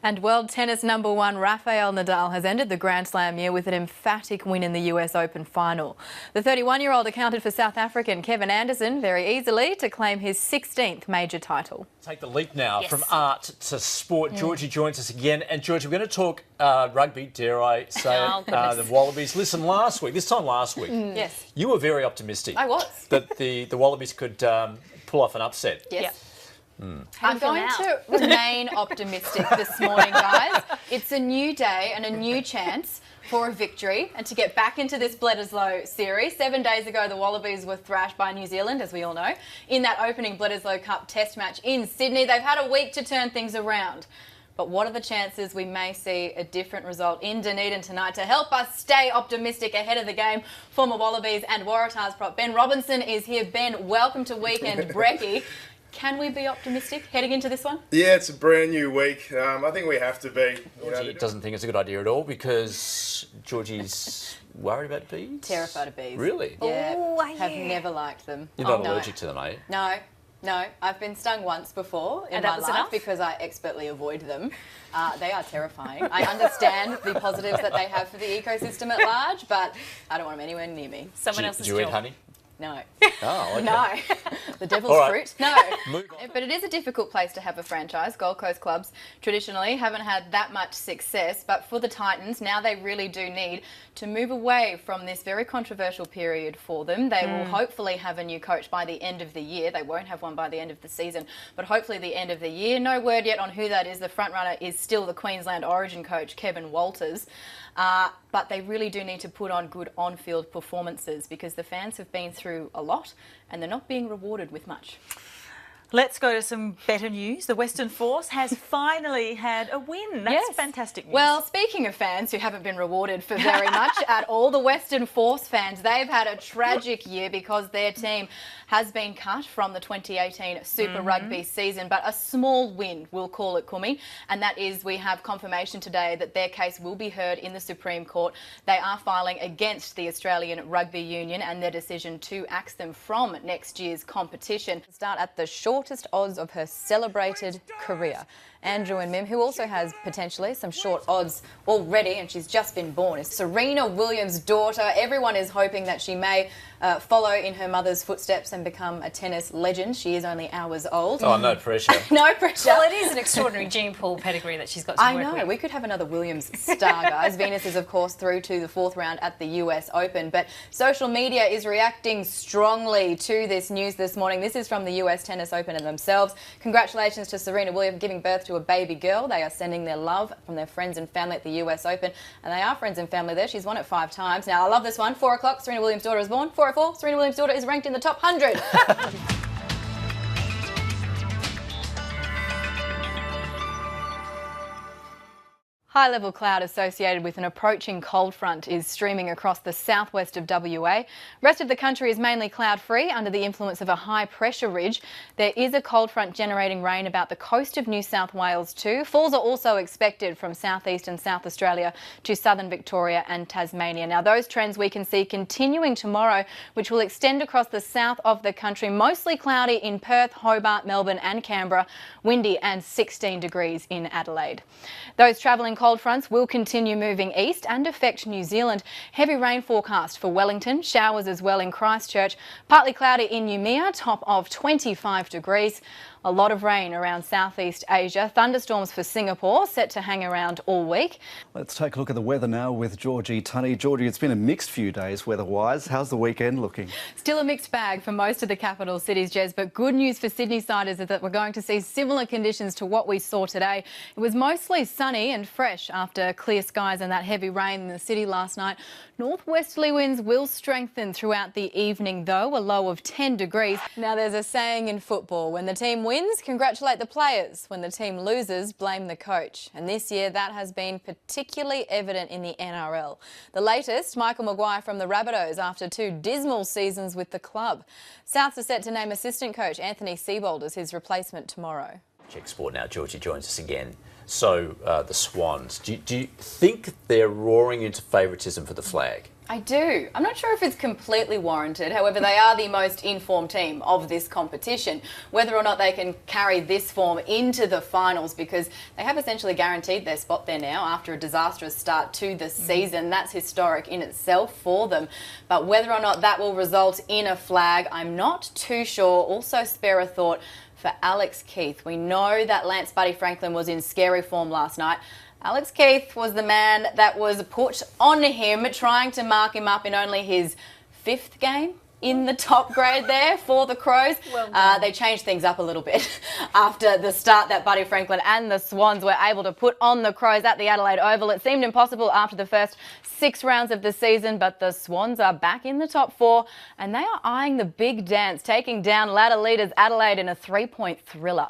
And world tennis number one Rafael Nadal has ended the Grand Slam year with an emphatic win in the US Open final. The 31-year-old accounted for South African Kevin Anderson very easily to claim his 16th major title. Take the leap now from art to sport. Georgie joins us again. And Georgie, we're going to talk rugby, dare I say it, the Wallabies. Listen, this time last week, Yes. you were very optimistic. I was. That the Wallabies could pull off an upset. Yes. Yep. I'm going to remain optimistic this morning, guys. It's a new day and a new chance for a victory and to get back into this Bledisloe series. 7 days ago, the Wallabies were thrashed by New Zealand, as we all know, in that opening Bledisloe Cup test match in Sydney. They've had a week to turn things around. But what are the chances we may see a different result in Dunedin tonight? To help us stay optimistic ahead of the game, former Wallabies and Waratahs prop Ben Robinson is here. Ben, welcome to Weekend Brekkie. Can we be optimistic heading into this one? Yeah, it's a brand new week. I think we have to be. Georgie doesn't think it's a good idea at all because Georgie's worried about bees? Terrified of bees. Really? Yeah, Oh, have never liked them. You're not no. allergic to them, are you? No, I've been stung once before in And my that was life enough? because I expertly avoid them. They are terrifying. I understand the positives that they have for the ecosystem at large, but I don't want them anywhere near me. Someone else's Do you eat job. honey? No. Oh, okay. No. The devil's All right. fruit. No. Move on. But it is a difficult place to have a franchise. Gold Coast clubs traditionally haven't had that much success, but for the Titans, now they really do need to move away from this very controversial period for them. They will hopefully have a new coach by the end of the year. They won't have one by the end of the season, but hopefully the end of the year. No word yet on who that is. The front runner is still the Queensland Origin coach, Kevin Walters. But they really do need to put on good on-field performances because the fans have been through a lot and they're not being rewarded with much. Let's go to some better news. The Western Force has finally had a win. That's fantastic news. Well, speaking of fans who haven't been rewarded for very much at all, the Western Force fans, they've had a tragic year because their team has been cut from the 2018 Super Rugby season, but a small win, we'll call it, Kumi, and that is we have confirmation today that their case will be heard in the Supreme Court. They are filing against the Australian Rugby Union and their decision to axe them from next year's competition. Start at the shortest odds of her celebrated career. Andrew and Mim, who also has potentially some short odds already, and she's just been born, is Serena Williams' daughter. Everyone is hoping that she may follow in her mother's footsteps and become a tennis legend. She is only hours old. Oh, no pressure. No pressure. well, it is an extraordinary gene pool pedigree that she's got to I work know. with. We could have another Williams star, guys. Venus is, of course, through to the fourth round at the US Open. But social media is reacting strongly to this news this morning. This is from the US Tennis Open and themselves. Congratulations to Serena Williams giving birth to a baby girl. They are sending their love from their friends and family at the US Open. And they are friends and family there. She's won it 5 times. Now, I love this one. 4 o'clock, Serena Williams' daughter is born. 4:04, Serena Williams' daughter is ranked in the top 100. High-level cloud associated with an approaching cold front is streaming across the southwest of WA. Rest of the country is mainly cloud-free under the influence of a high-pressure ridge. There is a cold front generating rain about the coast of New South Wales too. Falls are also expected from southeast and South Australia to southern Victoria and Tasmania. Now, those trends we can see continuing tomorrow, which will extend across the south of the country. Mostly cloudy in Perth, Hobart, Melbourne and Canberra. Windy and 16 degrees in Adelaide. Those travelling cold fronts will continue moving east and affect New Zealand. Heavy rain forecast for Wellington, showers as well in Christchurch, partly cloudy in Noumea, top of 25 degrees. A lot of rain around Southeast Asia. Thunderstorms for Singapore set to hang around all week. Let's take a look at the weather now with Georgie Tunny. Georgie, it's been a mixed few days weather-wise. How's the weekend looking? Still a mixed bag for most of the capital cities, Jez, but good news for Sydney-siders is that we're going to see similar conditions to what we saw today. It was mostly sunny and fresh after clear skies and that heavy rain in the city last night. Northwesterly winds will strengthen throughout the evening, though, a low of 10 degrees. Now, there's a saying in football, when the team wins, congratulate the players. When the team loses, blame the coach. And this year, that has been particularly evident in the NRL. The latest, Michael Maguire from the Rabbitohs after 2 dismal seasons with the club. Souths are set to name assistant coach Anthony Seibold as his replacement tomorrow. Check sport now. Georgie joins us again. So, the Swans, do you think they're roaring into favouritism for the flag? I do. I'm not sure if it's completely warranted. However, they are the most informed team of this competition. Whether or not they can carry this form into the finals, because they have essentially guaranteed their spot there now after a disastrous start to the season. That's historic in itself for them. But whether or not that will result in a flag, I'm not too sure. Also spare a thought for Alex Keith. We know that Lance Buddy Franklin was in scary form last night. Alex Keith was the man that was put on him, trying to mark him up in only his 5th game in the top grade there for the Crows. They changed things up a little bit after the start that Buddy Franklin and the Swans were able to put on the Crows at the Adelaide Oval. It seemed impossible after the first 6 rounds of the season, but the Swans are back in the top 4 and they are eyeing the big dance, taking down ladder leaders Adelaide in a 3-point thriller.